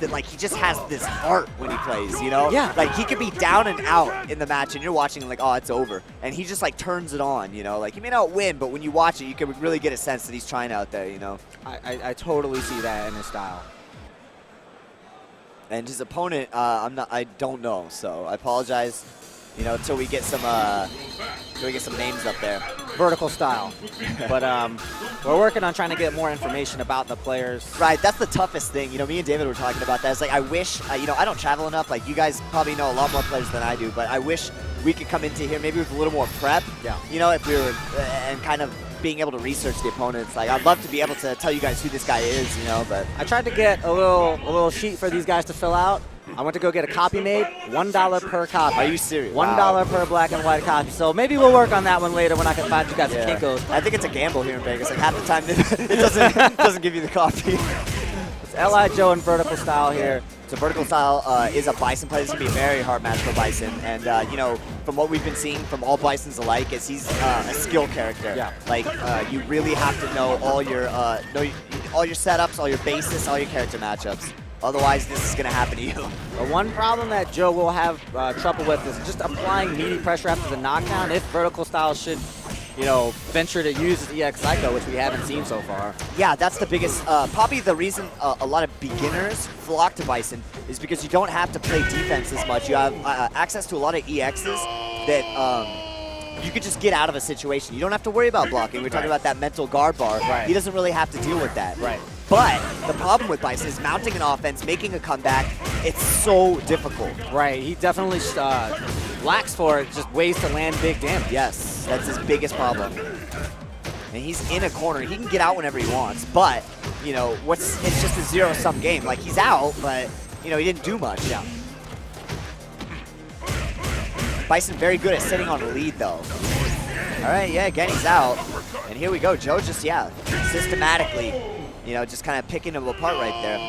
that like he just has this heart when he plays, you know? Yeah. Like he could be down and out in the match and you're watching like, oh, it's over. And he just like turns it on, you know? Like he may not win, but when you watch it, you can really get a sense that he's trying out there, you know? I totally see that in his style. And his opponent, I don't know, so I apologize, you know, until we get some names up there. Vertical style. But we're working on trying to get more information about the players. Right, that's the toughest thing. You know, me and David were talking about that. It's like, I wish, you know, I don't travel enough. Like, you guys probably know a lot more players than I do, but I wish we could come into here maybe with a little more prep. Yeah. You know, if we were, and kind of being able to research the opponents. Like, I'd love to be able to tell you guys who this guy is, you know, but. I tried to get a little sheet for these guys to fill out. I went to go get a copy made, $1 per copy. Are you serious? $1 per black and white copy. So maybe we'll work on that one later when I can find you guys at Kinko's. I think it's a gamble here in Vegas. Like half the time it doesn't give you the copy. It's L.I. Joe in vertical style here. So vertical style is a Bison player. This is going to be a very hard match for Bison. And, you know, from what we've been seeing from all Bisons alike is he's a skill character. Yeah. Like, you really have to know all your setups, all your bases, all your character matchups. Otherwise, this is going to happen to you. The one problem that Joe will have trouble with is just applying meaty pressure after the knockdown if vertical style should, you know, venture to use his EX Psycho, which we haven't seen so far. Yeah, that's the biggest, probably the reason a lot of beginners flock to Bison is because you don't have to play defense as much. You have access to a lot of EXs that you could just get out of a situation. You don't have to worry about blocking. We're talking about that mental guard bar. Right. He doesn't really have to deal with that. Right. But the problem with Bison is mounting an offense, making a comeback, it's so difficult. Right, he definitely lacks for it, just ways to land big damage. Yes, that's his biggest problem. And he's in a corner. He can get out whenever he wants, but, you know, it's just a zero-sum game. Like, he's out, but, you know, he didn't do much. Yeah. Bison very good at sitting on a lead, though. All right, yeah, again, he's out. And here we go. Joe just, yeah, systematically, you know, just kind of picking him apart right there.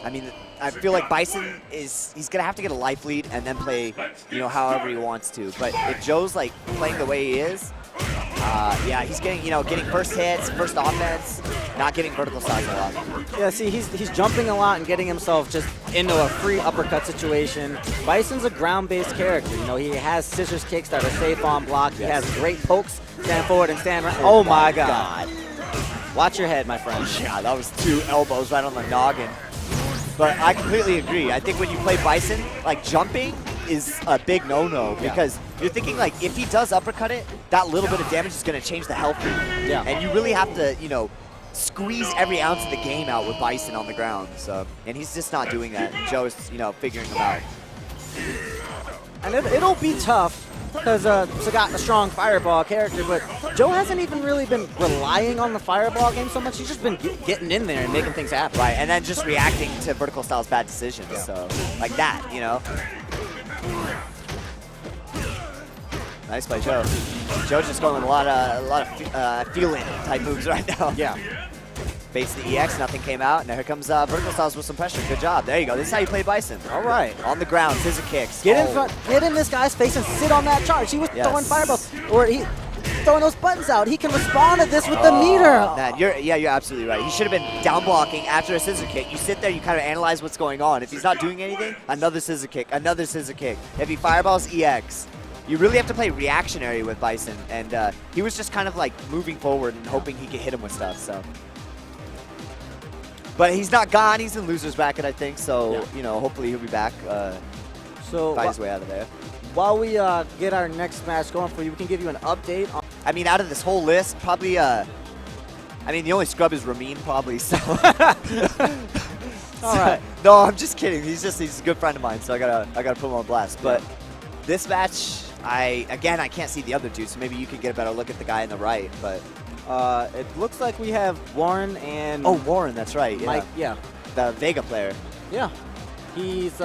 I mean, I feel like Bison he's going to have to get a life lead and then play, you know, however he wants to. But if Joe's, like, playing the way he is, yeah, he's getting, you know, getting first hits, first offense, not getting vertical size a lot. Yeah, see, he's jumping a lot and getting himself just into a free uppercut situation. Bison's a ground-based character. You know, he has scissors kicks that are safe on block. He has great pokes, stand forward and stand right. Oh, my God. Watch your head, my friend. Yeah, that was 2 elbows right on the noggin. But I completely agree. I think when you play Bison, like, jumping is a big no-no because you're thinking, like, if he does uppercut it, that little bit of damage is going to change the health lead. Yeah. And you really have to, you know, squeeze every ounce of the game out with Bison on the ground. So, and he's just not doing that. Joe's, you know, figuring him out. And it'll be tough because Sagat a strong fireball character, but Joe hasn't even really been relying on the fireball game so much. He's just been getting in there and making things happen. Right, and then just reacting to vertical style's bad decisions. Yeah. So, like that, you know. Nice by Joe. Joe's just going with a lot of feeling type moves right now. Yeah. Face the EX, nothing came out, and here comes vertical styles with some pressure. Good job. There you go. This is how you play Bison. All right. On the ground, scissor kicks. Get in front, get in this guy's face and sit on that charge. He was throwing fireballs, or he throwing those buttons out. He can respond to this with the meter. Man, you're absolutely right. He should have been down blocking after a scissor kick. You sit there, you kind of analyze what's going on. If he's not doing anything, another scissor kick, another scissor kick. If he fireballs EX, you really have to play reactionary with Bison, and he was just kind of like moving forward and hoping he could hit him with stuff. So, but he's not gone. He's in loser's bracket, I think. So you know, hopefully he'll be back. Find his way out of there. While we get our next match going for you, we can give you an update on. I mean, out of this whole list, probably. I mean, the only scrub is Ramin, probably. So. All right. No, I'm just kidding. He's a good friend of mine, so I gotta put him on blast. But this match, I can't see the other two, so maybe you could get a better look at the guy on the right. But it looks like we have Warren and Warren, that's right. Yeah. Mike, yeah, the Vega player. Yeah, he's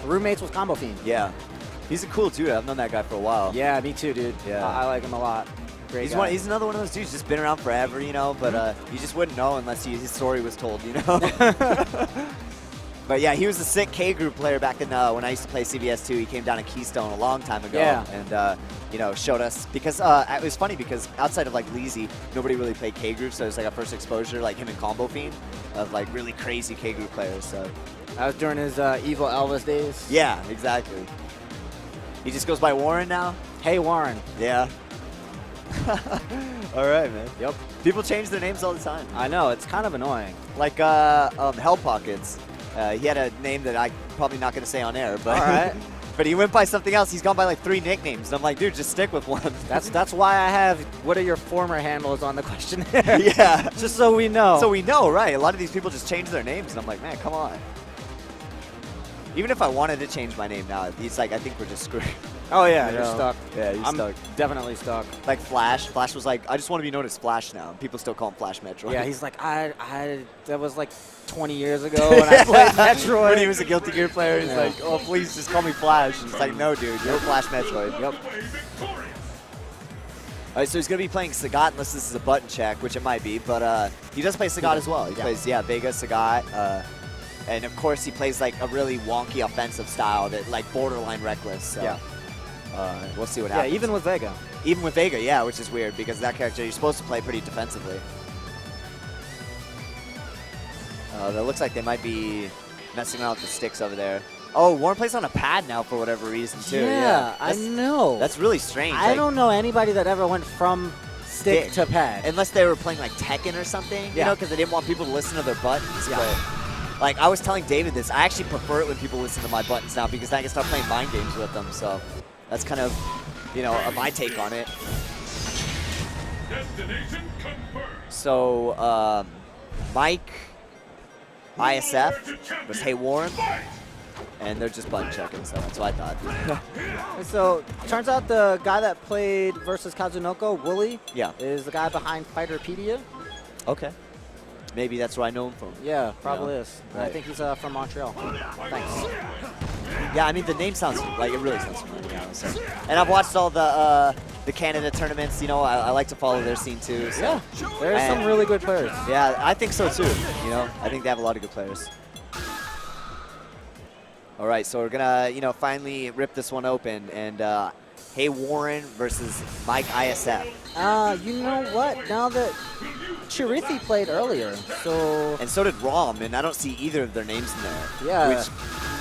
roommates with Combo Fiend. Yeah, he's a cool dude. I've known that guy for a while. Yeah, me too, dude. Yeah, I like him a lot. Great guy. He's another one of those dudes just been around forever, you know. But you just wouldn't know unless his story was told, you know. But yeah, he was a sick K group player back in when I used to play CBS2. He came down to Keystone a long time ago, and you know, showed us because it was funny because outside of like Leezy, nobody really played K group, so it was like a first exposure, like him and Combo Fiend, of like really crazy K group players. So that was during his Evil Elvis days. Yeah, exactly. He just goes by Warren now. Hey Warren. Yeah. All right, man. Yep. People change their names all the time. I know, it's kind of annoying. Like Hell Pockets. He had a name that I'm probably not going to say on air, but all right. But he went by something else. He's gone by like 3 nicknames. And I'm like, dude, just stick with one. That's why I have what are your former handles on the questionnaire. Yeah. Just so we know. So we know, right? A lot of these people just change their names, and I'm like, man, come on. Even if I wanted to change my name now, it's like I think we're just screwed. Oh yeah, You you're know? stuck. Yeah, you're I'm stuck. definitely stuck. Like Flash. Flash was like, I just want to be known as Flash now. People still call him Flash Metroid. Yeah, he's like, that was like 20 years ago when I played Metroid. When he was a Guilty Gear player, he's like, oh, please just call me Flash. And it's like, no, dude, you're Flash Metroid. Yep. All right, so he's going to be playing Sagat unless this is a button check, which it might be. But he does play Sagat as well. He plays, Vega, Sagat. And, of course, he plays, like, a really wonky offensive style that, like, borderline reckless. So, we'll see what happens. Yeah, even with Vega. Even with Vega, yeah, which is weird because that character, you're supposed to play pretty defensively. That looks like they might be messing around with the sticks over there. Oh, Warren plays on a pad now for whatever reason, too. Yeah, I know. That's really strange. I don't know anybody that ever went from stick to pad. Unless they were playing, like, Tekken or something, you know, because they didn't want people to listen to their buttons. Yeah. But, like, I was telling David this. I actually prefer it when people listen to my buttons now because then I can start playing mind games with them. So that's kind of, you know, my take on it. So, Mike, ISF was Hey Warren, and they're just button checking, so that's what I thought. So, turns out the guy that played versus Kazunoko, Wooly, Yeah. is the guy behind Fighterpedia. Okay. Maybe that's where I know him from. Yeah, probably is. Right. I think he's from Montreal. Thanks. Yeah, I mean, the name sounds, like, it really sounds familiar, honestly. And I've watched all the Canada tournaments, you know, I like to follow their scene, too. So. Yeah, there's some really good players. Yeah, I think so, too, you know. I think they have a lot of good players. All right, so we're going to, you know, finally rip this one open. And Hey Warren versus Mike ISF. You know what? Now that Chirithi played earlier, so... And so did Rom, and I don't see either of their names in there. Yeah. Which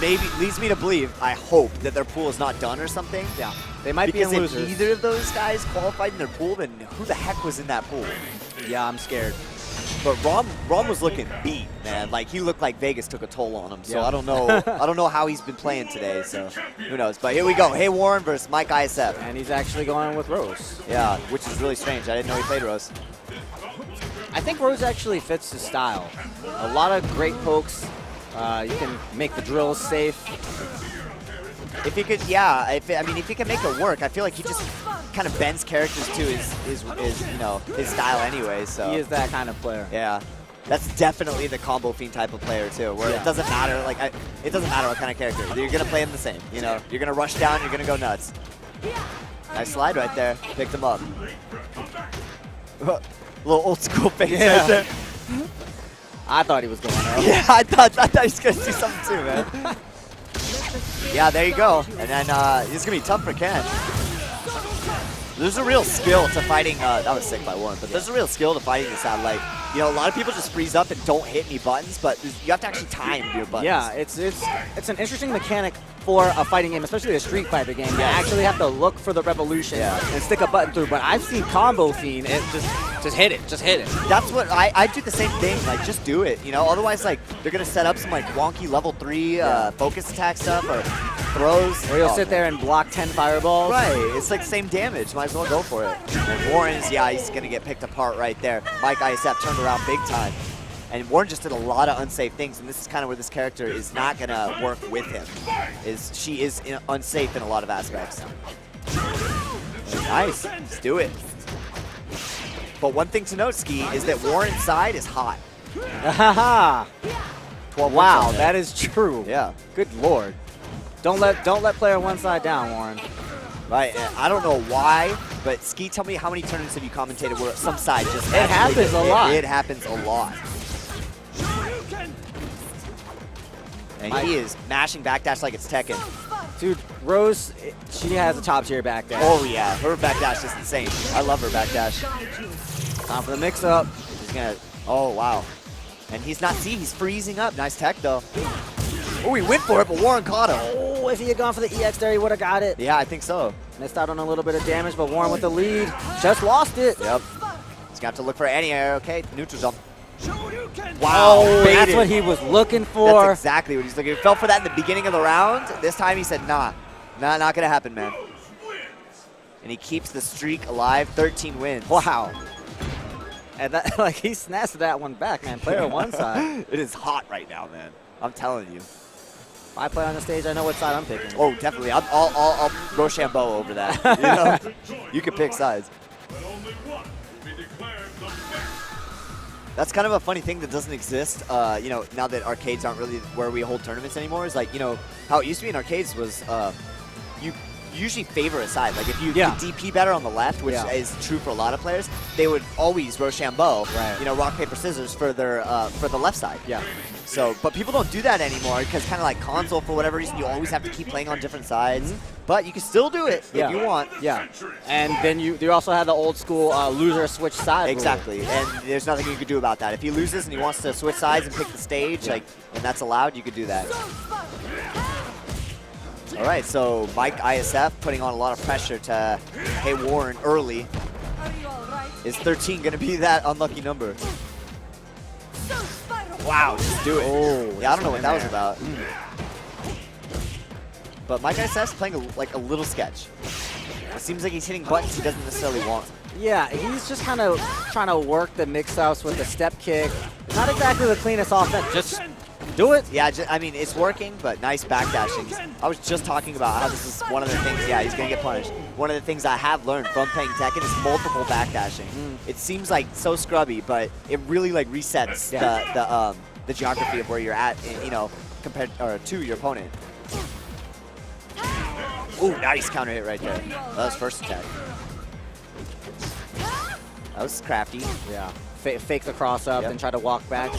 maybe leads me to believe, I hope, that their pool is not done or something. Yeah. They might be in because losers. if either of those guys qualified in their pool, then who the heck was in that pool? Yeah, I'm scared. But Rom was looking beat, man. Like, he looked like Vegas took a toll on him. So Yeah. I don't know. I don't know how he's been playing today. So who knows? But here we go. Hey Warren versus Mike ISF. And he's actually going with Rose. Yeah, which is really strange. I didn't know he played Rose. I think Rose actually fits his style. A lot of great pokes. You can make the drills safe. If he could, yeah. I mean, if he can make it work, I feel like he just kind of bends characters to his you know, his style anyway. So He is that kind of player. yeah, that's definitely the combo fiend type of player too, where it doesn't matter. Like, it doesn't matter what kind of character. You're gonna play him the same. You know, you're gonna rush down. You're gonna go nuts. Nice slide right there. Picked him up. Little old school face right there. I thought he was going out. Yeah, I thought he was gonna do something too, man. Yeah, there you go. And then it's gonna be tough for Ken. There's a real skill to fighting. That was sick by Warren, but there's a real skill to fighting this out. Like, you know, a lot of people just freeze up and don't hit any buttons, but you have to actually time your buttons. Yeah, it's an interesting mechanic for a fighting game, especially a Street Fighter game. You actually have to look for the revolution and stick a button through. But I've seen Combo Fiend, it just hit it, just hit it. That's what I do the same thing. Like, just do it. You know, otherwise, like, they're gonna set up some like wonky level 3 focus attack stuff or throws. Or you'll sit there and block 10 fireballs. Right, it's like the same damage. Might as well go for it. And Warren's, he's gonna get picked apart right there. Mike ISF turned around big time. And Warren just did a lot of unsafe things, and this is kind of where this character is not going to work with him. She is unsafe in a lot of aspects. Nice. Let's do it. But one thing to note, Ski, is that Warren's side is hot. 12 Wow, that is true. Yeah. Good lord. Don't let player one side down, Warren. Right, and I don't know why, but Ski, tell me how many tournaments have you commentated where some side just It happens a lot. It happens a lot. And he is mashing backdash like it's Tekken. Dude, Rose, she has a top-tier backdash. Oh, yeah. Her backdash is insane. I love her backdash. Time for the mix-up. He's going to... Oh, wow. And he's not... See, he's freezing up. Nice tech, though. Oh, he went for it, but Warren caught him. Oh, if he had gone for the EX there, he would have got it. Yeah, I think so. Missed out on a little bit of damage, but Warren with the lead. Just lost it. Yep. He's got to look for any air. Okay, neutral jump. Wow, that's baited. what he was looking for. That's exactly what he's looking for. He fell for that in the beginning of the round. This time he said, nah, not going to happen, man. And he keeps the streak alive, 13 wins. Wow. And that, like, he snatched that one back, man. Player one side. It is hot right now, man. I'm telling you. If I play on the stage, I know what side I'm picking. Oh, definitely. I'll Rochambeau over that. You know? You can pick sides. That's kind of a funny thing that doesn't exist, you know, now that arcades aren't really where we hold tournaments anymore. Is like, you know, how it used to be in arcades was you usually favor a side. Like if you could DP better on the left, which is true for a lot of players, they would always Rochambeau, you know, rock, paper, scissors for their for the left side. Yeah. So, but people don't do that anymore because kind of like console, for whatever reason, you always have to keep playing on different sides. But you can still do it if you want. Yeah. And then you also have the old school loser switch side Exactly. rule. And there's nothing you can do about that. If he loses and he wants to switch sides and pick the stage, like, and that's allowed, you could do that. All right, so Mike ISF putting on a lot of pressure to Hey Warren early. Is 13 going to be that unlucky number? Wow, just do it. Oh, yeah, I don't know what that was about. But Mike ISF's playing like a little sketch. It seems like he's hitting buttons he doesn't necessarily want. Yeah, he's just kind of trying to work the mix-ups with the step kick. Not exactly the cleanest offense. Just do it. Yeah, I mean, it's working, but nice backdashing. I was just talking about how this is one of the things, yeah, he's going to get punished. One of the things I have learned from playing Tekken is multiple backdashing. It seems like so scrubby, but it really like resets the geography of where you're at, you know, compared to your opponent. Ooh, nice counter hit right there. That was first attack. That was crafty. Yeah. Fake the cross up and try to walk back.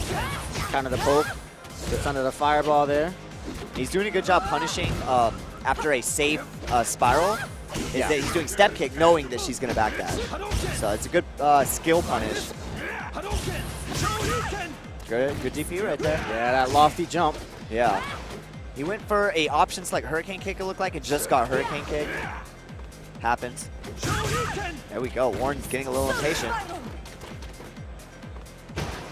Counter the poke. Gets under the fireball there. He's doing a good job punishing after a safe spiral. That he's doing step kick knowing that she's going to backdash. So it's a good skill punish. Good DP right there. Yeah, that lofty jump. Yeah. He went for a option select Hurricane Kick, it looked like. It just got Hurricane Kick. Happens. There we go. Warren's getting a little impatient.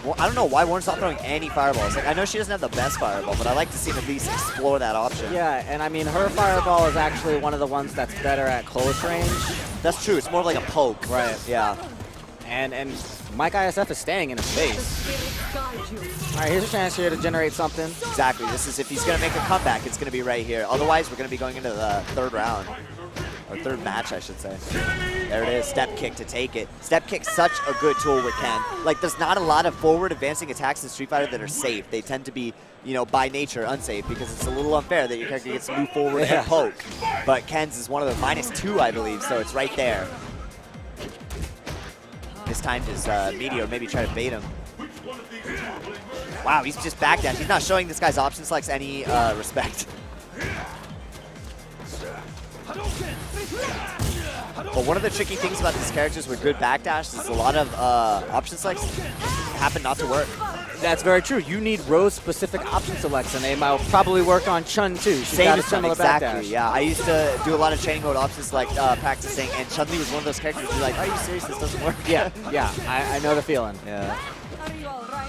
Well, I don't know why Warren's not throwing any fireballs. Like, I know she doesn't have the best fireball, but I like to see him at least explore that option. Yeah, and I mean, her fireball is actually one of the ones that's better at close range. That's true. It's more like a poke. Right. Yeah. And Mike ISF is staying in his face. All right, here's a chance here to generate something. Exactly. This is if he's going to make a comeback, it's going to be right here. Otherwise, we're going to be going into the third round. Or third match, I should say. There it is, step kick to take it. Step kick's such a good tool with Ken. Like, there's not a lot of forward advancing attacks in Street Fighter that are safe. They tend to be, you know, by nature unsafe because it's a little unfair that your character gets to move forward and poke. But Ken's is one of the -2, I believe, so it's right there. This time his meteor, maybe try to bait him. Wow, he's just backdash. He's not showing this guy's option selects any respect. But one of the tricky things about these characters with good backdash is a lot of option selects happen not to work. That's very true. You need Rose-specific option selects, and they might probably work on Chen too. She's got a similar exactly. backdash. Yeah, I used to do a lot of training mode options like practicing, and Chun-Li was one of those characters who's like, are you serious? This doesn't work. Yeah, yeah. I know the feeling. Yeah.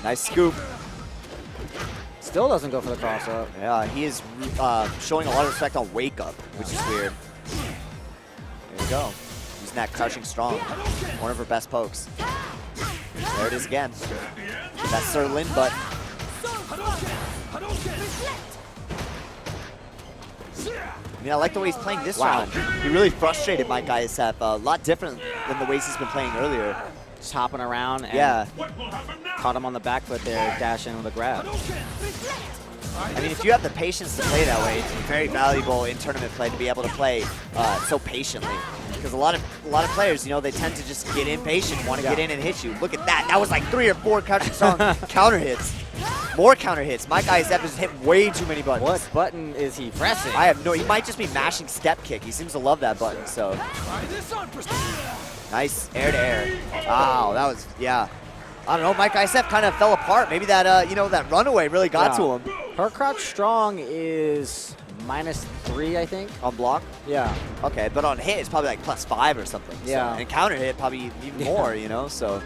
Nice scoop. Still doesn't go for the cross-up. Yeah, he is showing a lot of respect on Wake Up, which is weird. There you go. Using that crouching strong. One of her best pokes. There it is again. That Sir Lin button. I mean, I like the way he's playing this round. He really frustrated Mike ISF. A lot different than the ways he's been playing earlier. Just hopping around and caught him on the back foot there, dashing with a grab. I mean, if you have the patience to play that way, it's very valuable in tournament play to be able to play so patiently. Because a lot of players, you know, they tend to just get impatient, want to get in and hit you. Look at that. That was like 3 or 4 strong counter hits. More counter hits. My guy is hitting way too many buttons. What button is he pressing? I have no. He might just be mashing step kick. He seems to love that button. So nice air to air. Wow, that was I don't know. Mike ISF kind of fell apart. Maybe that you know, that runaway really got to him. Her crouch strong is -3, I think. On block? Yeah. Okay, but on hit it's probably like +5 or something. Yeah. So, and counter hit probably even more. You know, so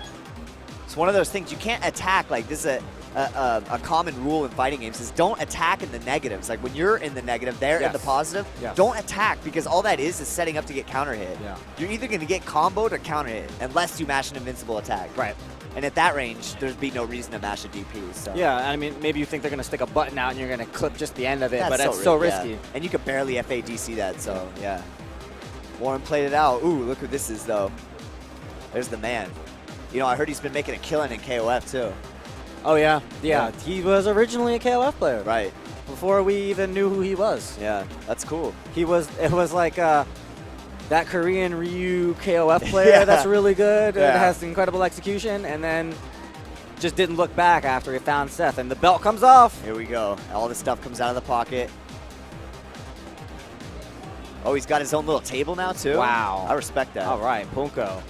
it's one of those things you can't attack. Like this is a common rule in fighting games is don't attack in the negatives. Like when you're in the negative, they're in the positive. Yes. Don't attack because all that is setting up to get counter hit. Yeah. You're either going to get comboed or counter hit unless you mash an invincible attack. Right. And at that range, there's be no reason to mash a DP. So. Yeah, I mean, maybe you think they're going to stick a button out and you're going to clip just the end of it, but that's so so risky. risky. And you could barely FADC that, so yeah. Warren played it out. Ooh, look who this is, though. There's the man. You know, I heard he's been making a killing in KOF, too. Oh, yeah. Yeah, he was originally a KOF player. Right. Before we even knew who he was. Yeah, that's cool. It was like that Korean Ryu KOF player that's really good, that has incredible execution, and then just didn't look back after he found Seth, and the belt comes off. Here we go. All this stuff comes out of the pocket. Oh, he's got his own little table now, too? Wow. I respect that. All right, Punko.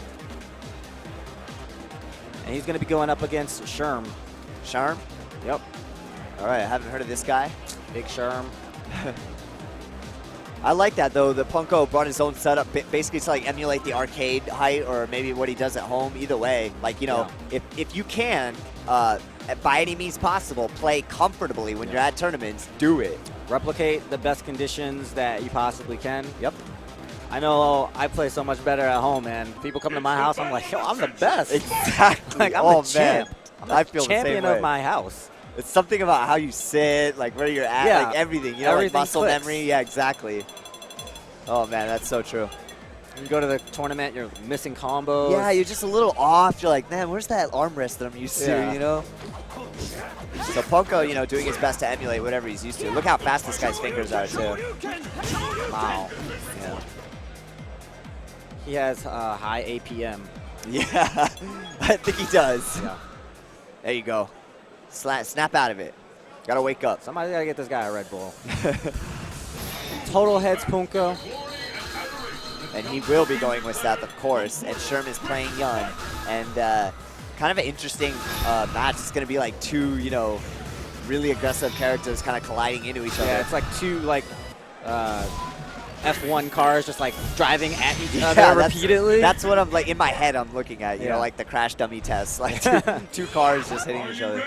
And he's going to be going up against Sherm. Sherm? Yep. All right, I haven't heard of this guy. Big Sherm. I like that, though. The Punko brought his own setup basically to like emulate the arcade height or maybe what he does at home. Either way, like, you know, if you can, by any means possible, play comfortably when you're at tournaments, do it. Replicate the best conditions that you possibly can. Yep. I know I play so much better at home, man. People come to my house, I'm like, yo, I'm the best. Exactly. Like, I'm the champ. Man. I'm I the feel champion the same way. of my house. It's something about how you sit, like where you're at, like everything. You know, like muscle clicks. memory. Yeah, exactly. Oh, man, that's so true. You go to the tournament, you're missing combos. Yeah, you're just a little off. You're like, man, where's that armrest that I'm used to, you know? So Punko, you know, doing his best to emulate whatever he's used to. Look how fast this guy's fingers are, too. Wow. Yeah. He has high APM. Yeah, I think he does. Yeah. There you go. Snap out of it. Gotta wake up. Somebody's gotta get this guy a Red Bull. Total heads Punko. And he will be going with Seth, of course. And Sherm is playing young. And kind of an interesting match. It's going to be like two, you know, really aggressive characters kind of colliding into each other. Yeah, it's like two, like, F1 cars just, like, driving at each other repeatedly. That's what I'm, like, in my head I'm looking at, you know, like the crash dummy test. Like two cars just hitting each other.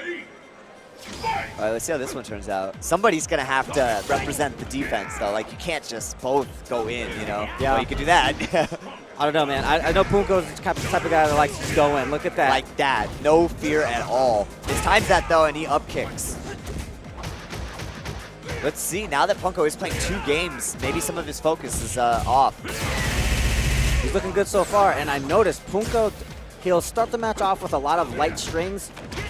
All right, let's see how this one turns out. Somebody's going to have to represent the defense, though. Like, you can't just both go in, you know? Yeah. Well, you could do that. I don't know, man. I know Punko's the type of guy that likes to just go in. Look at that. Like that. No fear at all. His time's that, though, and he up kicks. Let's see. Now that Punko is playing 2 games, maybe some of his focus is off. He's looking good so far, and I noticed Punko, he'll start the match off with a lot of light strings.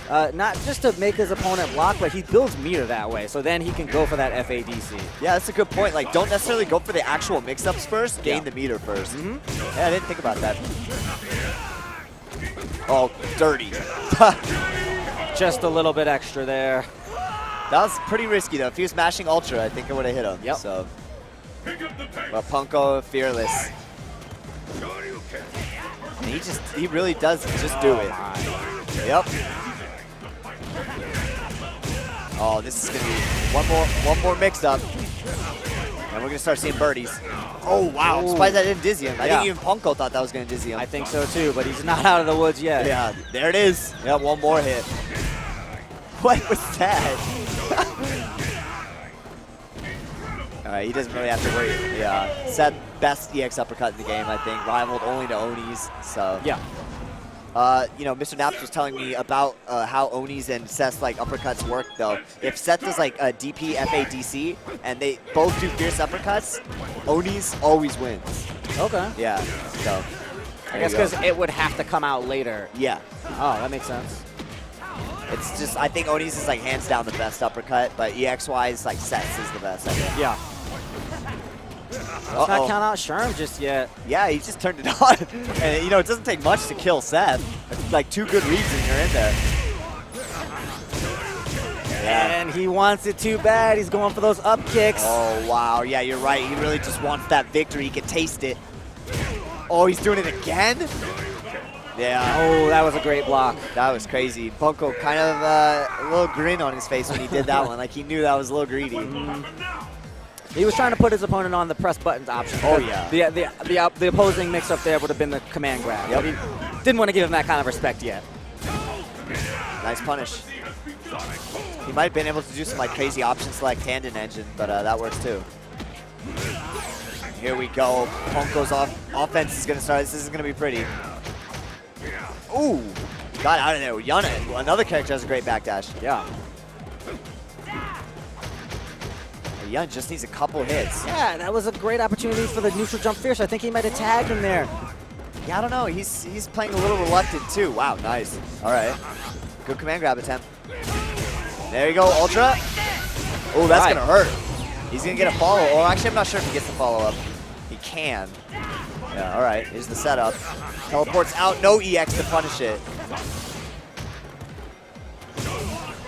Not just to make his opponent block, but he builds meter that way, so then he can go for that FADC. Yeah, that's a good point. Like, don't necessarily go for the actual mix-ups first, gain the meter first. Yeah, I didn't think about that. Oh, dirty. Just a little bit extra there. That was pretty risky, though. If he was mashing Ultra, I think it would have hit him. Yep. So, but Punko, fearless. And he really does just do it. Yep. Oh, this is gonna be one more mix-up, and we're gonna start seeing birdies. Oh wow! I'm surprised that didn't dizzy him. I think even Punko thought that was gonna dizzy him. I think so too, but he's not out of the woods yet. Yeah, there it is. Yeah, one more hit. What was that? All right, he doesn't really have to worry. Yeah, Seth, best EX uppercut in the game, I think. Rivaled only to Oni's. So yeah. You know, Mr. Naps was telling me about how Oni's and Seth's like uppercuts work, though. If Seth does like a DP FADC and they both do fierce uppercuts, Oni's always wins. Okay. Yeah. So I guess because it would have to come out later. Yeah. Oh, that makes sense. It's just, I think Oni's is like hands down the best uppercut, but EX wise, like Seth's is the best, I think. Yeah. Let's not count out Sherm just yet. Yeah, he just turned it on. And, you know, it doesn't take much to kill Seth. It's like 2 good reads and you're in there. And he wants it too bad. He's going for those up kicks. Oh, wow. Yeah, you're right. He really just wants that victory. He can taste it. Oh, he's doing it again? Yeah. Oh, that was a great block. That was crazy. Punko kind of a little grin on his face when he did that one. Like he knew that was a little greedy. He was trying to put his opponent on the press buttons option. Oh, yeah. The opposing mix-up there would have been the command grab. Yep. But he didn't want to give him that kind of respect yet. Nice punish. He might have been able to do some like crazy option select tandem engine, but that works too. Here we go. Punko's offense is going to start. This is going to be pretty. Ooh, got out of there. Yana, another character has a great backdash. Yeah. Yun just needs a couple hits. Yeah, that was a great opportunity for the neutral jump fierce. I think he might have tagged him there. Yeah, I don't know. He's playing a little reluctant too. Wow, nice. All right. Good command grab attempt. There you go, Ultra. Oh, that's going to hurt. He's going to get a follow. Or actually, I'm not sure if he gets the follow-up. He can. Yeah, all right. Here's the setup. Teleports out. No EX to punish it.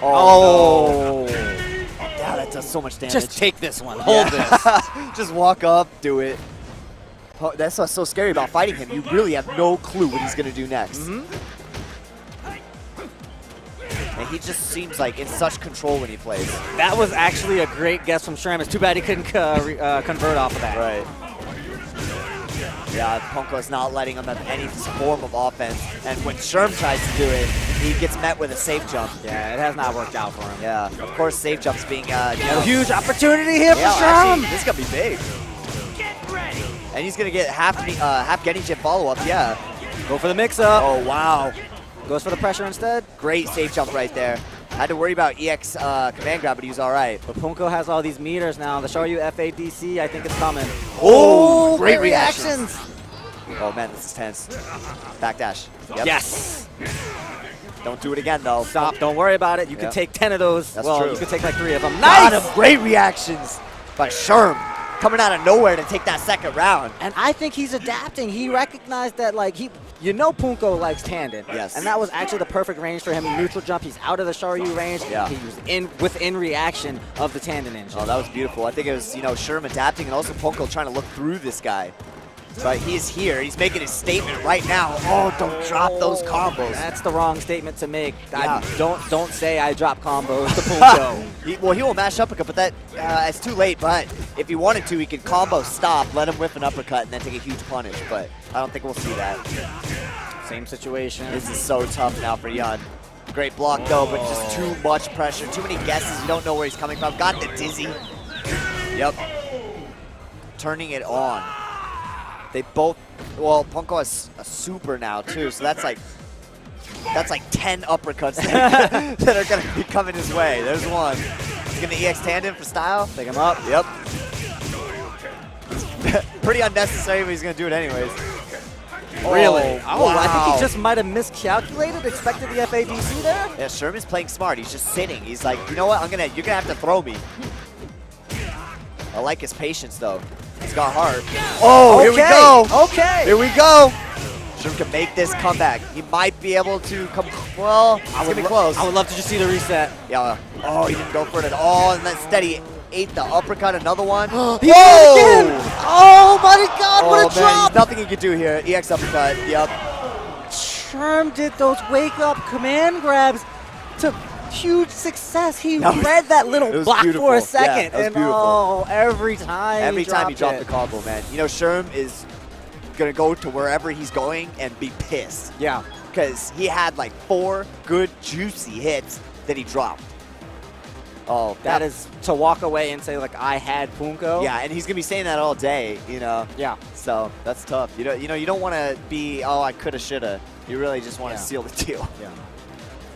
Oh. No. Yeah, that does so much damage. Just take this one. Hold this. Just walk up, do it. Oh, that's what's so scary about fighting him. You really have no clue what he's going to do next. And he just seems like in such control when he plays. That was actually a great guess from Sherm. It's too bad he couldn't convert off of that. Right. Yeah, Punko's not letting him have any form of offense. And when Sherm tries to do it, he gets met with a safe jump. Yeah, it has not worked out for him. Yeah, of course, safe jumps being a huge opportunity here for Sherm. Actually, this is going to be big. And he's going to get half Genijin follow-up, yeah. Go for the mix-up. Oh, wow. Goes for the pressure instead. Great safe jump right there. Had to worry about EX command grab, but he was all right. But Punko has all these meters now. The Shoryu FADC, I think it's coming. Oh, great reactions. Oh, man, this is tense. Backdash. Yep. Yes. Don't do it again, though. Stop. Don't worry about it. You can take 10 of those. That's well, true. You can take like 3 of them. Nice. Got him. Great reactions by Sherm. Coming out of nowhere to take that second round. And I think he's adapting. He recognized that, like, Punko likes tandem. Yes. And that was actually the perfect range for him. Neutral jump, he's out of the Shoryu range. Yeah. He was within reaction of the tandem engine. Oh, that was beautiful. I think it was, Sherm adapting and also Punko trying to look through this guy. But he is here. He's making his statement right now. Oh, don't drop those combos. That's the wrong statement to make. Yeah. Don't say I drop combos to Punko. He will mash uppercut, but that it's too late. But if he wanted to, he could combo stop, let him whiff an uppercut, and then take a huge punish. But I don't think we'll see that. Same situation. This is so tough now for Yun. Great block, though, but just too much pressure. Too many guesses. You don't know where he's coming from. Got the dizzy. Yep. Turning it on. They both, well, Punko has a super now too, so that's like 10 uppercuts that are gonna be coming his way. There's one. He's gonna EX tandem for style. Pick him up. Yep. Pretty unnecessary, but he's gonna do it anyways. Really? Oh, wow. I think he just might have miscalculated, expected the FADC there. Yeah, Sherman's playing smart. He's just sitting. He's like, you know what? You're gonna have to throw me. I like his patience though. He's got heart. Oh, here we go. Okay. Here we go. Sherm can make this comeback. He might be able to come. Well, it's going to be close. I would love to just see the reset. Yeah. Oh, he didn't go for it at all. And then instead he ate the uppercut. Another one. Whoa! Oh, my God. What a drop. Nothing he could do here. EX uppercut. Yep. Sherm did those wake-up command grabs to huge success. He read that little block for a second. Yeah, and oh, every time he dropped the combo, man. Sherm is going to go to wherever he's going and be pissed. Yeah. Because he had like 4 good, juicy hits that he dropped. Oh, that is to walk away and say, like, I had Punko. Yeah, and he's going to be saying that all day, Yeah. So that's tough. You don't want to be, oh, I coulda, shoulda. You really just want to seal the deal. Yeah.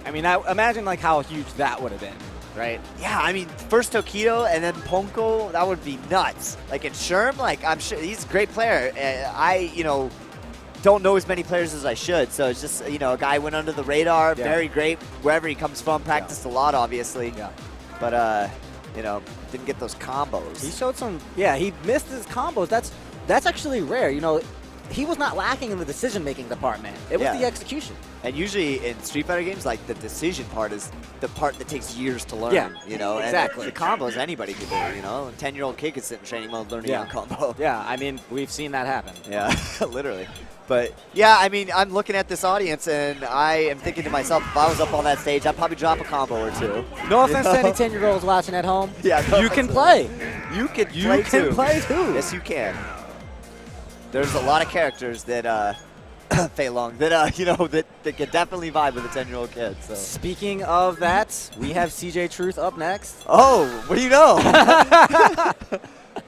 I mean, imagine like how huge that would have been, right? Yeah, I mean, first Tokido and then Punko, that would be nuts. Like in Sherm, like I'm sure he's a great player. I, don't know as many players as I should, so it's just, a guy went under the radar, very great wherever he comes from, practiced a lot, obviously. Yeah. But, didn't get those combos. He showed some, he missed his combos. That's actually rare, he was not lacking in the decision-making department. It was the execution. And usually in Street Fighter games, like the decision part is the part that takes years to learn. Yeah, you know, exactly. And the combos anybody can do. You know, a 10-year-old kid could sit in training mode learning on combo. Yeah, I mean, we've seen that happen. Yeah, literally. But yeah, I mean, I'm looking at this audience and I am thinking to myself, if I was up on that stage, I'd probably drop a combo or two. No offense to any 10-year-olds watching at home. Yeah, you can play. You can play too. Yes, you can. There's a lot of characters that Fei-Long that you know that can definitely vibe with a 10-year-old kid. So. Speaking of that, we have CJ Truth up next. Oh, what do you know?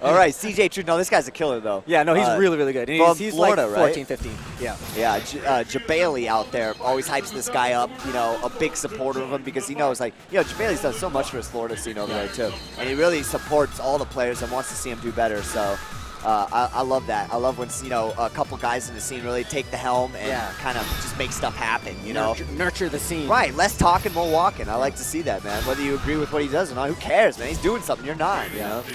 All right, CJ Truth. No, this guy's a killer though. Yeah, no, he's really, really good. From He's Florida, like 14, 15. Yeah. Yeah, Jabali out there always hypes this guy up. You know, a big supporter of him because he knows, like, you know, Jabali's done so much for his Florida scene over there too, and he really supports all the players and wants to see him do better. So. I love that. I love when, you know, a couple guys in the scene really take the helm and kind of just make stuff happen, you know? Nurture the scene. Right. Less talking, more walking. I like to see that, man. Whether you agree with what he does or not, who cares, man? He's doing something. You're not, you know?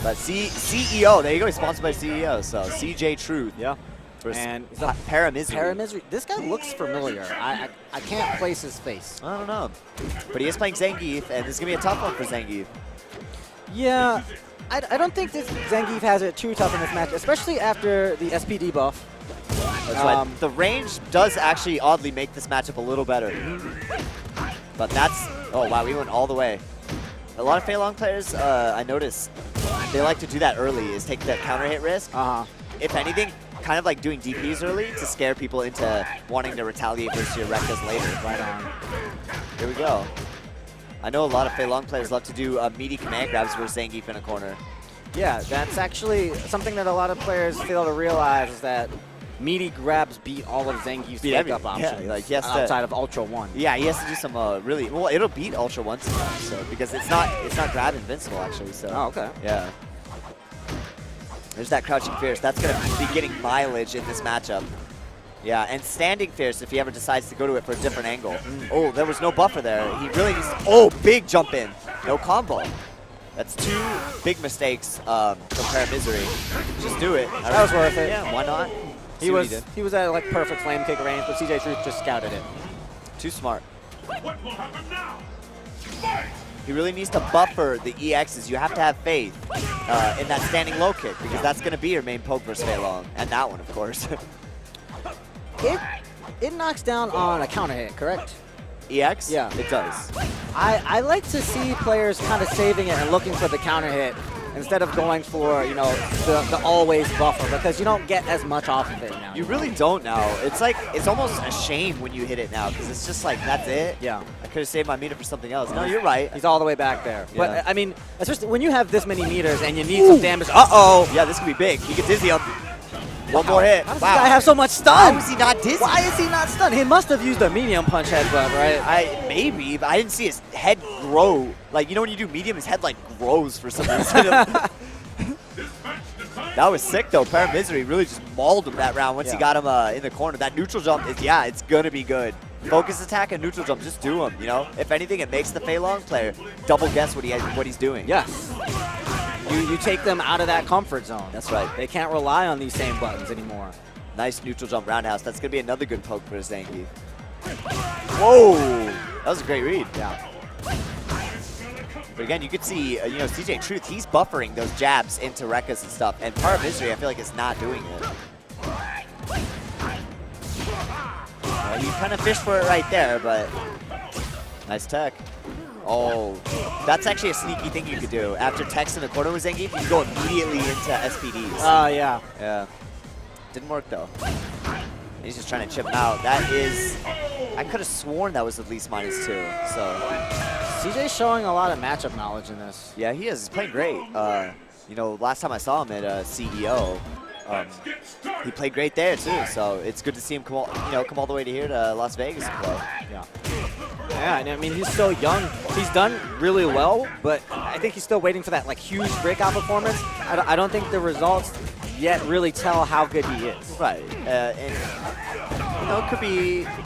But CEO, there you go. He's sponsored by CEO. So CJ Truth. Yeah. And Paramisery. Paramisery. This guy looks familiar. I can't place his face. I don't know. But he is playing Zangief, and this is going to be a tough one for Zangief. Yeah. I don't think this Zangief has it too tough in this match, especially after the SPD buff. That's right. The range does actually oddly make this matchup a little better. But that's... Oh, wow, we went all the way. A lot of Fei-Long players, I noticed, they like to do that early, is take that counter hit risk. If anything, kind of like doing DPs early to scare people into wanting to retaliate versus your Rekkas later. Right on. Here we go. I know a lot of Fei-Long players love to do meaty command grabs versus Zangief in a corner. Yeah, that's actually something that a lot of players fail to realize is that meaty grabs beat all of Zangief's pickup options outside of Ultra 1. Yeah, he has to do some really... Well, it'll beat Ultra 1 sometimes, so, because it's not grab invincible, actually. So. Oh, okay. Yeah. There's that crouching fierce. That's going to be getting mileage in this matchup. Yeah, and standing fierce if he ever decides to go to it for a different angle. Oh, there was no buffer there. He really needs... Oh, big jump in. No combo. That's two big mistakes from Paramisery. Just do it. That was worth it. Yeah, why not? He was at like perfect flame kick range, but CJ Truth just scouted it. Too smart. He really needs to buffer the EXs. You have to have faith in that standing low kick because that's going to be your main poke versus Fei-Long. And that one, of course. It knocks down on a counter hit, correct? EX? Yeah. It does. I like to see players kind of saving it and looking for the counter hit instead of going for, you know, the always buffer because you don't get as much off of it now. You really don't now. It's like, it's almost a shame when you hit it now because it's just like, that's it. Yeah. I could have saved my meter for something else. No, you're right. He's all the way back there. Yeah. But, I mean, especially when you have this many meters and you need some damage. Uh-oh. Yeah, this could be big. He could dizzy him. One more hit. How does this guy have so much stun? How is he not dizzy? Why is he not stunned? He must have used a medium punch headbutt, right? Maybe, but I didn't see his head grow. Like, you know when you do medium, his head, like, grows for some reason. That was sick, though. Paramisery really just mauled him that round once he got him in the corner. That neutral jump, it's going to be good. Focus attack and neutral jump, just do them, you know? If anything, it makes the Fei-Long player double guess what he's doing. Yes. You take them out of that comfort zone. That's right. They can't rely on these same buttons anymore. Nice neutral jump roundhouse. That's going to be another good poke for Zangief. Whoa! That was a great read. Yeah. But again, you could see, you know, CJ Truth, he's buffering those jabs into Rekkas and stuff. And Paramisery, I feel like, is not doing it. You kind of fished for it right there, but nice tech. Oh, that's actually a sneaky thing you could do. After techs in the corner with Zangief, you can go immediately into SPDs. Yeah. Yeah. Didn't work, though. He's just trying to chip him out. That is... I could have sworn that was at least -2, so... CJ's showing a lot of matchup knowledge in this. Yeah, he is. He's playing great. You know, last time I saw him at CEO, he played great there, too. So it's good to see him come all the way to here to Las Vegas and play. Yeah. Yeah, and I mean, he's so young. He's done really well, but I think he's still waiting for that like huge breakout performance. I don't think the results yet really tell how good he is. Right, and you know, it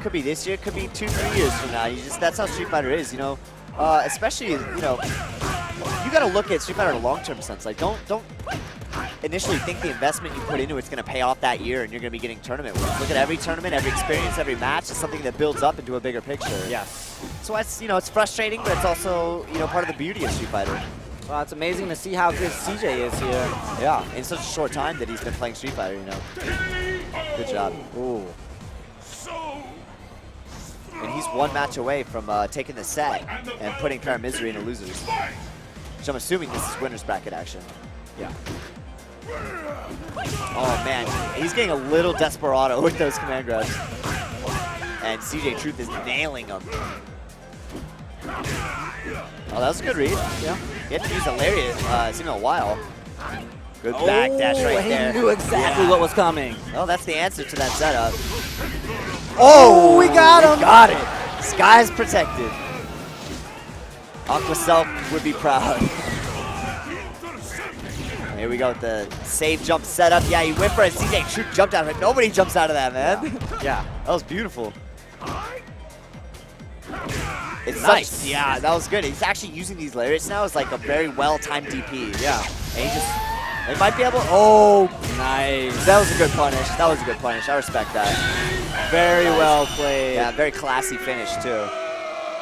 could be this year, it could be 2-3 years from now. That's how Street Fighter is, you know. Especially, you know, you got to look at Street Fighter in a long-term sense. Like, don't. initially think the investment you put into it's going to pay off that year and you're going to be getting tournament wins. Look at every tournament, every experience, every match is something that builds up into a bigger picture. Yes. So it's, you know, it's frustrating, but it's also, you know, part of the beauty of Street Fighter. Well, it's amazing to see how good CJ is here. Yeah, in such a short time that he's been playing Street Fighter, you know. Good job. Ooh. And he's one match away from taking the set and putting Paramisery into losers. Which I'm assuming this is winner's bracket action. Yeah. Oh man, he's getting a little desperado with those command grabs. And CJ Truth is nailing him. Oh, that was a good read. Yeah. He had to use a lariat. It's been a while. Good back dash right there. He knew exactly what was coming. Oh, that's the answer to that setup. Oh, we got him. Got it. Sky's protected. Aqua Self would be proud. Here we go with the save jump setup. Yeah, he went for a CJ Truth jumped out of it. Nobody jumps out of that, man. Yeah. That was beautiful. It's nice. Yeah, that was good. He's actually using these lariats now as like a very well-timed DP. Yeah. And he just, they might be able, oh, nice. That was a good punish. That was a good punish. I respect that. Very well played. Yeah, very classy finish too.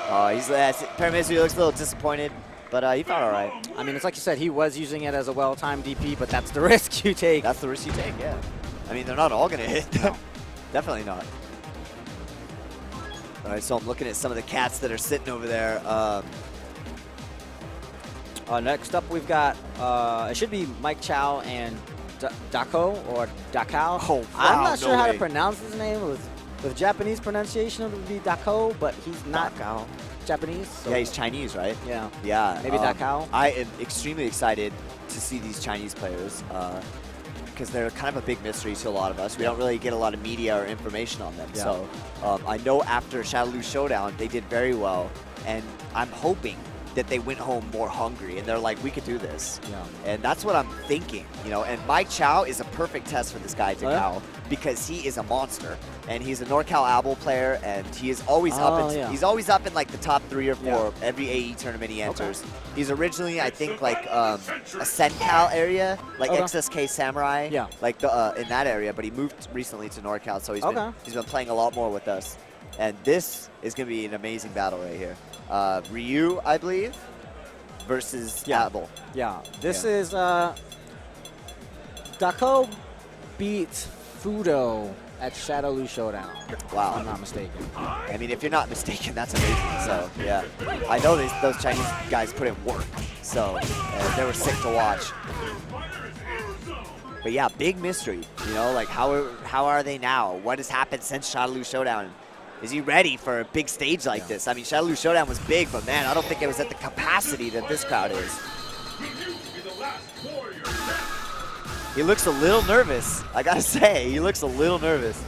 Paramisery looks a little disappointed, but he felt all right. I mean, it's like you said, he was using it as a well-timed DP, but that's the risk you take. That's the risk you take, yeah. I mean, they're not all gonna hit. Definitely not. All right, so I'm looking at some of the cats that are sitting over there. Next up, we've got, it should be Mike Chow and Dachau or Dachau. Oh, wow, I'm not sure how to way. pronounce his name. With Japanese pronunciation, it would be Dachau, but he's not Japanese. So Yeah, he's Chinese, right? Yeah. Yeah. Maybe Dachau. I am extremely excited to see these Chinese players because they're kind of a big mystery to a lot of us. We don't really get a lot of media or information on them. Yeah. So I know after Shadowloo Showdown, they did very well, and I'm hoping that they went home more hungry and they're like, we could do this. Yeah. And that's what I'm thinking, you know. And Mike Chow is a perfect test for this guy, Dachau, because he is a monster. And he's a NorCal Abel player, and he is always he's always up in like the top 3 or 4 every AE tournament he enters. He's originally, I think, like a CenCal area, like XSK Samurai, like the in that area. But he moved recently to NorCal, so he's been playing a lot more with us. And this is going to be an amazing battle right here. Ryu, I believe, versus Abel. Yeah, this is Dachau beat Fudo at Shadowloo Showdown. Wow. If I'm not mistaken. I mean, if you're not mistaken, that's amazing. So, yeah. I know those Chinese guys put in work, so they were sick to watch. But yeah, big mystery. You know, like how are they now? What has happened since Shadowloo Showdown? Is he ready for a big stage like this? I mean, Shadowloo Showdown was big, but man, I don't think it was at the capacity that this crowd is. He looks a little nervous. I gotta say, he looks a little nervous.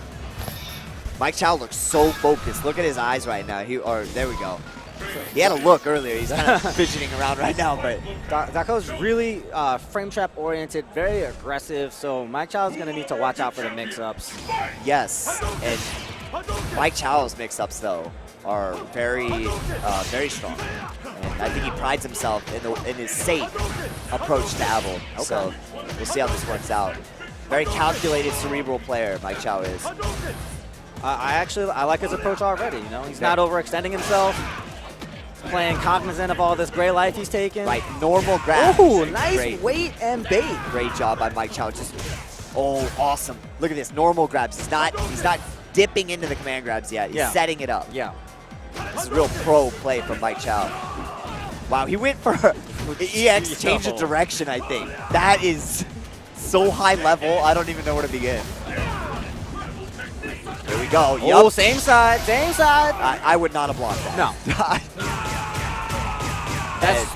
Mike Chow looks so focused. Look at his eyes right now. There we go. He had a look earlier. He's kind of fidgeting around right now, but Dachau's really frame trap oriented, very aggressive. So Mike Chow's gonna need to watch out for the mix-ups. Yes, and Mike Chow's mix-ups though are very, very strong. And I think he prides himself in his safe approach to Abel. So we'll see how this works out. Very calculated, cerebral player, Mike Chow is. I like his approach already. You know, he's not overextending himself. Playing cognizant of all this gray life he's taking. Right, normal grab. Ooh, nice weight and bait. Great job by Mike Chow. Just, oh, awesome. Look at this, normal grabs. He's not dipping into the command grabs yet. He's setting it up. Yeah. This is a real pro play from Mike Chow. Wow, he went for EX change of direction, I think. That is so high level, I don't even know where to begin. Here we go. Oh, same side, same side. I would not have blocked that. No.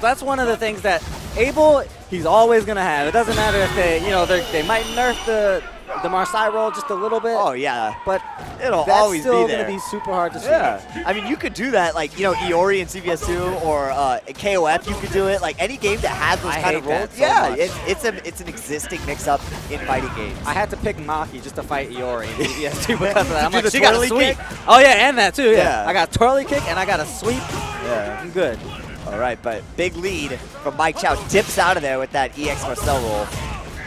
That's one of the things that Abel, he's always gonna have. It doesn't matter if they might nerf the Marseille roll just a little bit. Oh yeah, but it'll always be there. That's still gonna be super hard to shoot. Yeah, I mean you could do that like Iori in CVS2 or KOF. You could do it like any game that has those kind of rolls. So it's an existing mix-up in fighting games. I had to pick Maki just to fight Iori in CVS2 because of that. I'm like, the she got a sweep. Oh yeah, and that too. Yeah. I got a twirly kick and I got a sweep. Yeah, I'm good. All right, but big lead from Mike Chow. Dips out of there with that EX Marcel roll.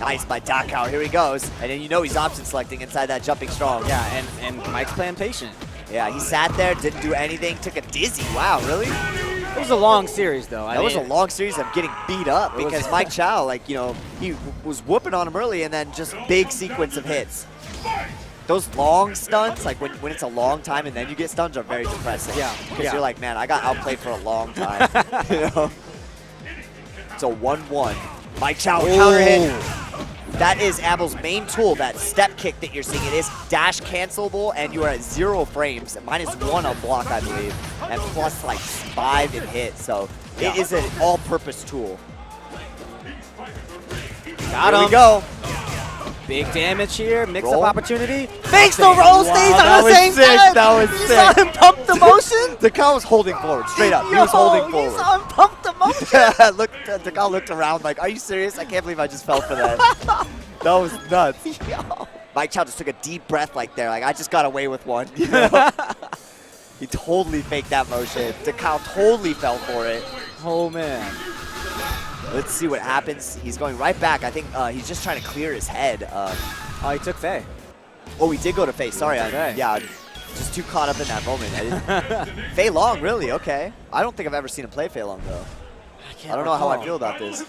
Nice by Dachau. Here he goes. And then you know he's option selecting inside that jumping strong. Yeah, and Mike's playing patient. Yeah, he sat there, didn't do anything, took a dizzy. Wow, really? It was a long series, though. That was a long series of getting beat up because Mike Chow, like, you know, he was whooping on him early and then just big sequence of hits. Those long stunts, like when it's a long time and then you get stuns, are very depressing. Yeah. Because you're like, man, I got outplayed for a long time. You know? So 1-1. Mike Chow counter hit. That is Abel's main tool, that step kick that you're seeing. It is dash cancelable, and you are at 0 frames, -1 on block, I believe, and plus like 5 in hit. So it is an all-purpose tool. Got him. Here we go. Big damage here, mix-up Roll. opportunity. Fakes the roll, stays on the same time. That was You sick. saw him pump the motion? Dachau was holding forward, straight up. He was holding You forward. saw him pump the motion? Yeah, Dachau looked around like, are you serious? I can't believe I just fell for that. That was nuts. Yo. Mike Chow just took a deep breath like there, like I just got away with one. You know? He totally faked that motion. Dachau totally fell for it. Oh, man. Let's see what happens. He's going right back. I think he's just trying to clear his head. Oh, he took Fei. Oh, he did go to Fei. Sorry. Okay. Yeah, just too caught up in that moment. I didn't. Fei-Long, really? Okay. I don't think I've ever seen him play Fei-Long, though. I don't know how I feel about this.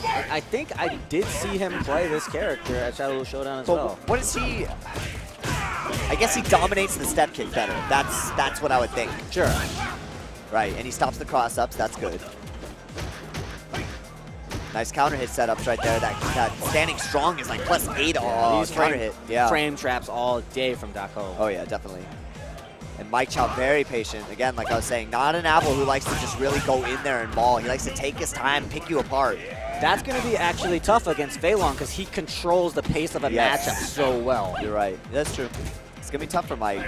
I think I did see him play this character at Shadow Showdown as well. What is he? I guess he dominates the step kick better. That's what I would think. Sure. Right, and he stops the cross-ups. That's good. Nice counter hit setups right there. That standing strong is like +8 on These counter hit. Yeah. frame traps all day from Dachau. Oh yeah, definitely. And Mike Chow very patient. Again, like I was saying, not an Abel who likes to just really go in there and maul. He likes to take his time, pick you apart. That's going to be actually tough against Fei-Long because he controls the pace of a matchup so well. You're right. That's true. It's going to be tough for Mike.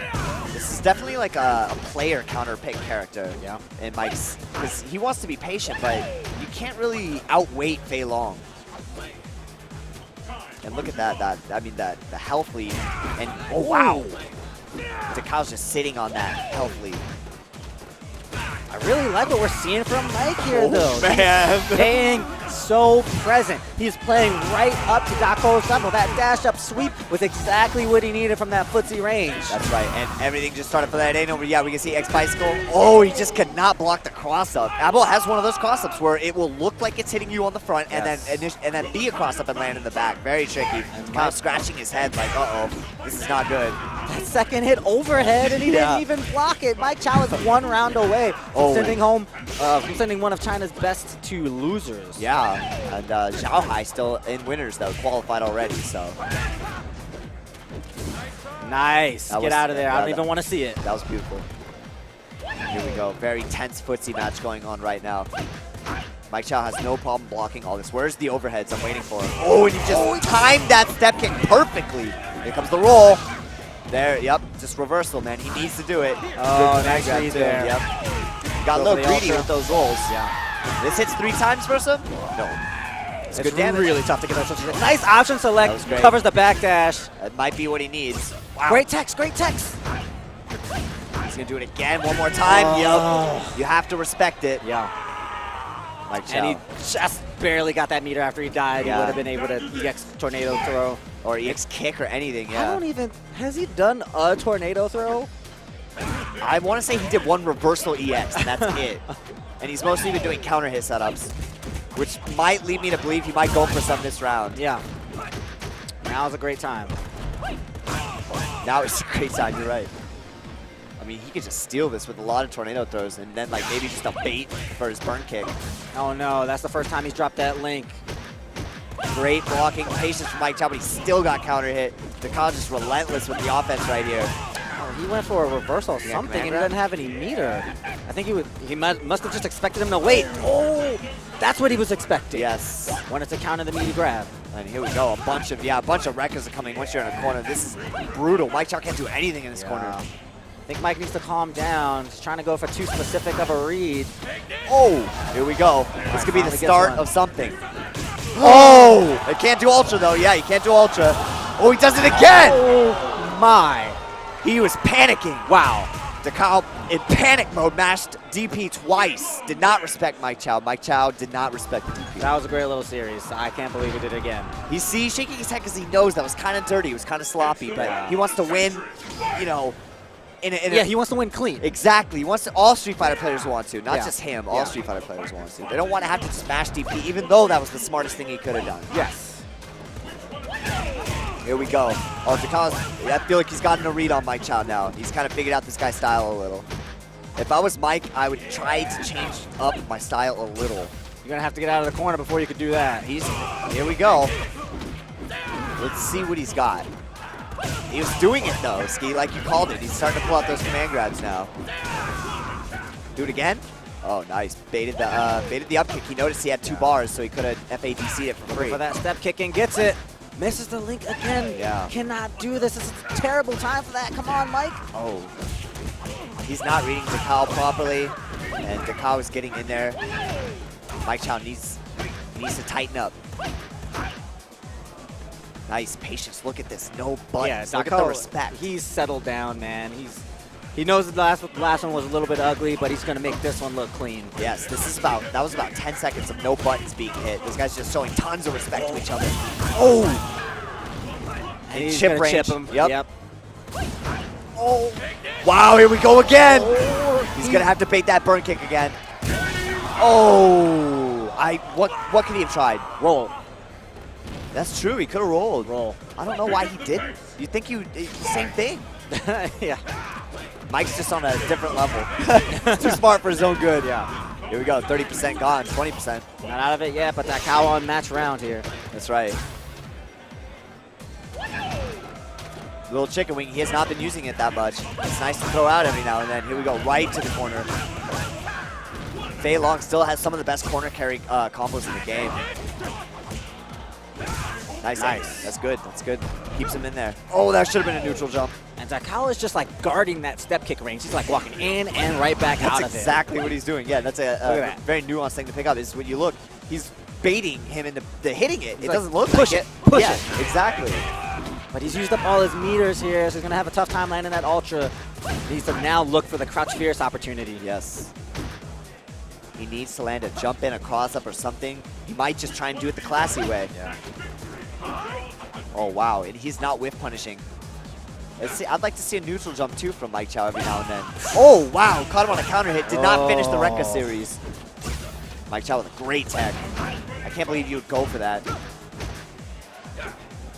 This is definitely like a player counter-pick character. Yeah. And Mike's, because he wants to be patient, but you can't really outweight Fei-Long. And look at that, I mean, the health lead. And, oh, wow. Dachau's just sitting on that health lead. I really like what we're seeing from Mike here, though. Man. He's staying so present. He's playing right up to Dachau's level. That dash-up sweep was exactly what he needed from that footsie range. That's right, and everything just started for that A over. Yeah, we can see X Bicycle. Oh, he just could not block the cross-up. Abel has one of those cross-ups where it will look like it's hitting you on the front and then be a cross-up and land in the back. Very tricky. Kind of scratching his head like, uh-oh, this is not good. That second hit overhead, and he didn't even block it. Mike Chow is 1 round away from sending one of China's best to losers. Yeah, and Zhao Hai still in winners though, qualified already. So nice. Get out of there. I don't even want to see it. That was beautiful. Here we go. Very tense footsie match going on right now. Mike Chow has no problem blocking all this. Where's the overheads? I'm waiting for him. Oh, and he just timed that step kick perfectly. Here comes the roll. There, yep, just reversal, man. He needs to do it. Oh, nice read there. Yep. Got a little greedy with those rolls. Yeah. This hits 3 times versus him? No. It's good damage. Really tough to get that. Nice option select. Covers the back dash. That might be what he needs. Wow. Great text, great text. He's going to do it again one more time. Yep. You have to respect it. Yeah. Mike Chow. And he just barely got that meter after he died. He would have been able to EX tornado throw. Or EX kick or anything, yeah. Has he done a tornado throw? I want to say he did 1 reversal EX, and that's it. And he's mostly been doing counter hit setups, which might lead me to believe he might go for some this round. Yeah. Now's a great time. Now it's a great time, you're right. I mean, he could just steal this with a lot of tornado throws and then like maybe just a bait for his burn kick. Oh no, that's the first time he's dropped that link. Great blocking, patience from Mike Chow, but he still got counter hit. Dachau just relentless with the offense right here. Oh, he went for a reversal or something and he doesn't have any meter. I think he must have just expected him to wait. Oh, that's what he was expecting. Yes. Wanted to counter the meaty grab. And here we go, a bunch of wreckers are coming once you're in a corner. This is brutal. Mike Chow can't do anything in this corner. I think Mike needs to calm down. He's trying to go for too specific of a read. Oh, here we go. This could be the start of something. Oh, it can't do ultra though. Yeah, he can't do ultra. Oh, he does it again. Oh my. He was panicking. Wow. Dachau in panic mode, mashed DP twice. Did not respect Mike Chow. Mike Chow did not respect the DP. That was a great little series. I can't believe he did it again. He's shaking his head because he knows that was kind of dirty. It was kind of sloppy, but he wants to win, you know, he wants to win clean. Exactly. He wants to, all Street Fighter players want to, not Yeah. just him. All Street Fighter players want to. They don't want to have to just mash DP, even though that was the smartest thing he could have done. Yes. Here we go. Oh, Dachau's, I feel like he's gotten a read on Mike Chow now. He's kind of figured out this guy's style a little. If I was Mike, I would try to change up my style a little. You're going to have to get out of the corner before you could do that. Here we go. Let's see what he's got. He was doing it though, Ski, like you called it. He's starting to pull out those command grabs now. Do it again. Oh, nice. Baited the up kick. He noticed he had 2 bars, so he could have FADC'd it for free. For that step kick and gets it. Misses the link again. Yeah. Cannot do this. This is a terrible time for that. Come on, Mike. Oh. He's not reading Dachau properly, and Dachau is getting in there. Mike Chow needs to tighten up. Nice patience. Look at this. No buttons. Look at the respect. He's settled down, man. He knows the last one was a little bit ugly, but he's going to make this one look clean. Yes, that was about 10 seconds of no buttons being hit. This guy's just showing tons of respect to each other. Oh! And he's chip gonna range. chip him. Yep. Oh! Wow, here we go again! He's going to have to bait that burn kick again. Oh! What could he have tried? Roll. That's true, he could have rolled. Roll. I don't know why he didn't. You think same thing. Yeah. Mike's just on a different level. Too smart for his own good. Yeah. Here we go, 30% gone, 20%. Not out of it yet, but that Chow on match round here. That's right. Little chicken wing, he has not been using it that much. It's nice to throw out every now and then. Here we go, right to the corner. Fei-Long still has some of the best corner carry combos in the game. Nice. That's good. That's good. Keeps him in there. Oh, that should have been a neutral jump. And Dachau is just like guarding that step kick range. He's like walking in and right back out of it. That's exactly what he's doing. Yeah, that's a very nuanced thing to pick up. Is when you look, he's baiting him into the hitting it. It doesn't look like it. Push yeah, it. Exactly. But he's used up all his meters here, so he's going to have a tough time landing that ultra. He needs to now look for the crouch fierce opportunity. Yes. He needs to land a jump in, a cross up, or something. He might just try and do it the classy way. Yeah. Oh, wow. And he's not whiff punishing. I'd like to see a neutral jump, too, from Mike Chow every now and then. Oh, wow. Caught him on a counter hit. Did not finish the Rekka series. Mike Chow with a great tech. I can't believe you would go for that.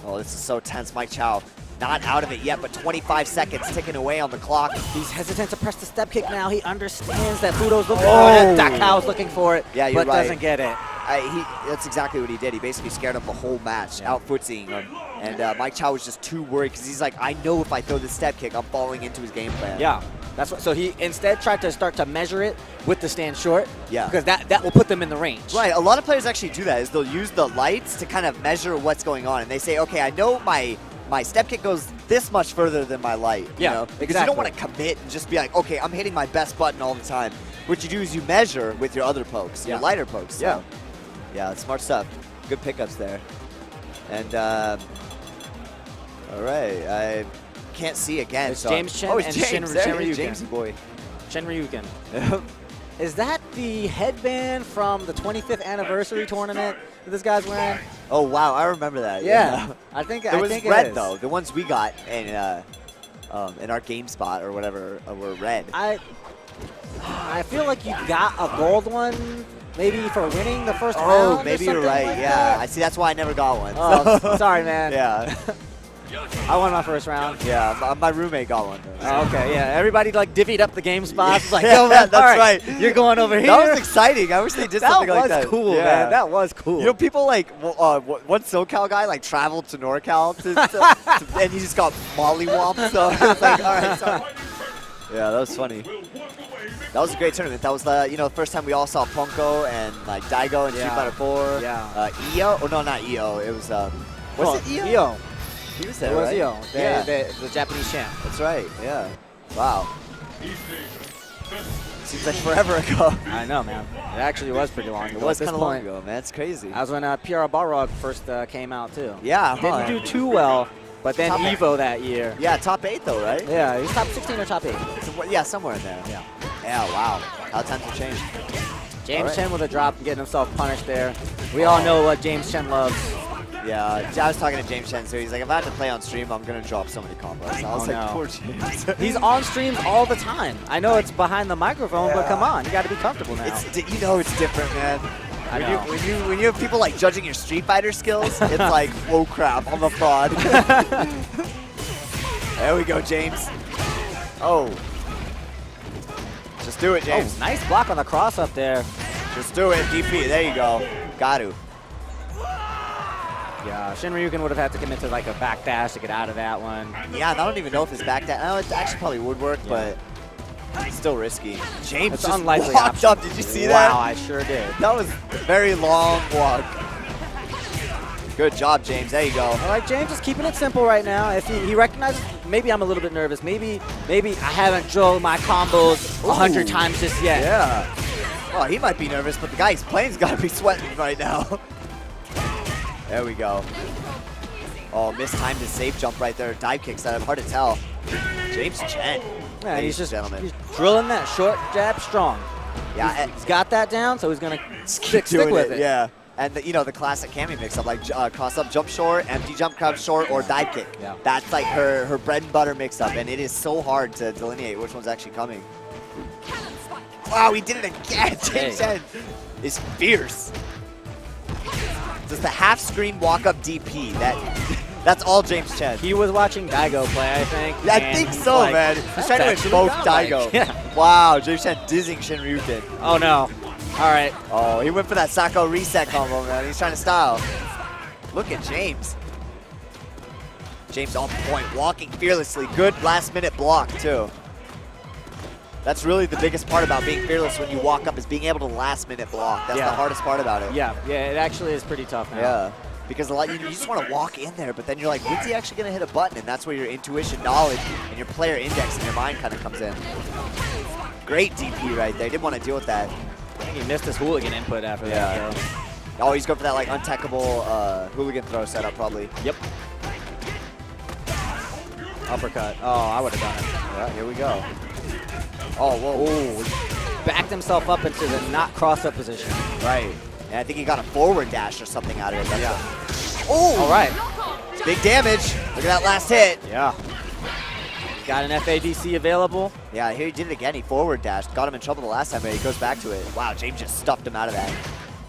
Oh, this is so tense. Mike Chow not out of it yet, but 25 seconds ticking away on the clock. He's hesitant to press the step kick now. He understands that Fudo's looking for it. Dachau's looking for it, yeah, you're but right. Doesn't get it. That's exactly what he did. He basically scared him the whole match, out footseeing him. And Mike Chow was just too worried because he's like, I know if I throw this step kick, I'm falling into his game plan. Yeah. That's what, so he instead tried to start to measure it with the stand short. Yeah. Because that will put them in the range. Right. A lot of players actually do that. Is they'll use the lights to kind of measure what's going on, and they say, okay, I know my step kick goes this much further than my light. Yeah. You know? Because you don't want to commit and just be like, okay, I'm hitting my best button all the time. What you do is you measure with your other pokes, your lighter pokes. So. Yeah. Yeah. Smart stuff. Good pickups there. And all right, I can't see again. It's so James Chen and Chen Ryuken. Jamesy boy. Chen Ryuken. Is that the headband from the 25th anniversary tournament that this guy's wearing? Oh wow, I remember that. Yeah, I think it was red though. The ones we got in our GameSpot or whatever were red. I feel like you got a gold one. Maybe for winning the first round. Oh, maybe you're right. Like yeah, that. I see. That's why I never got one. Oh, sorry, man. Yeah. I won my first round. Yeah, my roommate got one. Oh, okay, yeah. Everybody like divvied up the game spots. It's like, yeah, yo, man, that's right. right. You're going over here. That was exciting. I wish they did something like that. That was cool, yeah. man. That was cool. You know, people like one SoCal guy like traveled to NorCal and he just got mollywomped. So it's like, all right, sorry. Yeah, that was funny. That was a great tournament. That was the first time we all saw Punko and like Daigo and Street Fighter 4. Yeah. EO? Oh no, not EO. It was was it EO? EO. He was there, It was right? EO. Yeah. The Japanese champ. That's right. Yeah. Wow. Seems like forever ago. I know, man. It actually was pretty long ago. It was At this kind of long point. ago, man. It's crazy. That was when PR Balrog first came out too. Yeah. Didn't do too well, but then Top 8. Evo that year. Yeah, top 8 though, right? Yeah, he's top 16 or top 8. So, yeah, somewhere in there. Yeah. Yeah, wow. How times have changed. James Chen with a drop and getting himself punished there. We all know what James Chen loves. Yeah, I was talking to James Chen, so he's like, if I have to play on stream, I'm going to drop so many combos. I was like, no. poor James. He's on streams all the time. I know it's behind the microphone, but come on, you got to be comfortable now. You know it's different, man. I know. When you have people like judging your Street Fighter skills, it's like, whoa crap, I'm a fraud. There we go, James. Oh. Just do it, James. Oh, nice block on the cross up there. Just do it, DP. There you go. Got to. Yeah, Shinryuken would have had to commit to like a back dash to get out of that one. Yeah, I don't even know if his back dash. No, it actually probably would work, but it's still risky. James It's just unlikely walked option. up. Did you see that? Wow, I sure did. That was a very long walk. Good job, James. There you go. All right, James is keeping it simple right now. If he recognizes, maybe I'm a little bit nervous. Maybe I haven't drilled my combos 100 times just yet. Yeah. Well, he might be nervous, but the guy he's playing's got to be sweating right now. There we go. Oh, mistimed his safe jump right there. Dive kick setup. Hard to tell. James Chen. Yeah, he's just gentlemen. he's drilling that short jab strong. Yeah, He's got that down, so he's going to stick doing with it. Yeah. And the classic Cammy mix-up, like cross up, jump short, empty jump, crouch short, or dive kick. Yeah. That's like her bread and butter mix-up, and it is so hard to delineate which one's actually coming. Wow, he did it again. James Chen is fierce. Just the half-screen walk-up DP. That's all James Chen. He was watching Daigo play, I think. I think so, like, man. He's trying to invoke Daigo. Yeah. Wow, James Chen dizzying Shinryuken. Oh, no. All right. Oh, he went for that Sako reset combo, man. He's trying to style. Look at James. James on point, walking fearlessly. Good last-minute block, too. That's really the biggest part about being fearless when you walk up is being able to last-minute block. That's the hardest part about it. Yeah, it actually is pretty tough now. Yeah, because you just want to walk in there, but then you're like, when's he actually going to hit a button? And that's where your intuition, knowledge, and your player index in your mind kind of comes in. Great DP right there. Didn't want to deal with that. I think he missed his hooligan input after that. Oh, he's going for that like untechable hooligan throw setup probably. Yep. Uppercut. Oh, I would have done it. Yeah, here we go. Oh, whoa. Ooh, he backed himself up into the not cross-up position. Right. And I think he got a forward dash or something out of it. Oh! All right. It's big damage. Look at that last hit. Yeah. Got an FADC available. Yeah, here he did it again. He forward dashed. Got him in trouble the last time, but he goes back to it. Wow, James just stuffed him out of that.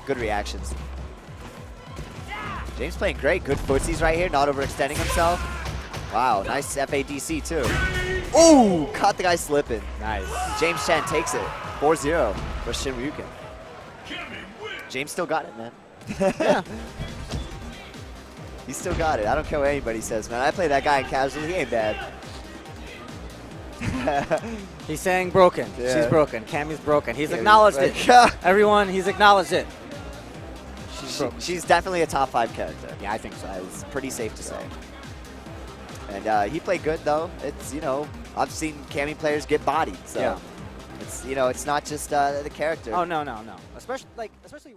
Good reactions. James playing great. Good footsies right here. Not overextending himself. Wow, nice FADC too. Ooh, caught the guy slipping. Nice. James Chen takes it. 4-0 for Shinryuken. James still got it, man. Yeah. He still got it. I don't care what anybody says, man. I play that guy in casual. He ain't bad. He's saying broken. Yeah. She's broken. Cammy's broken. He's acknowledged it. Everyone, he's acknowledged it. She's definitely a top 5 character. Yeah, I think so. It's pretty safe to say. And he played good though. It's I've seen Cammy players get bodied, so it's it's not just the character. Oh no. Especially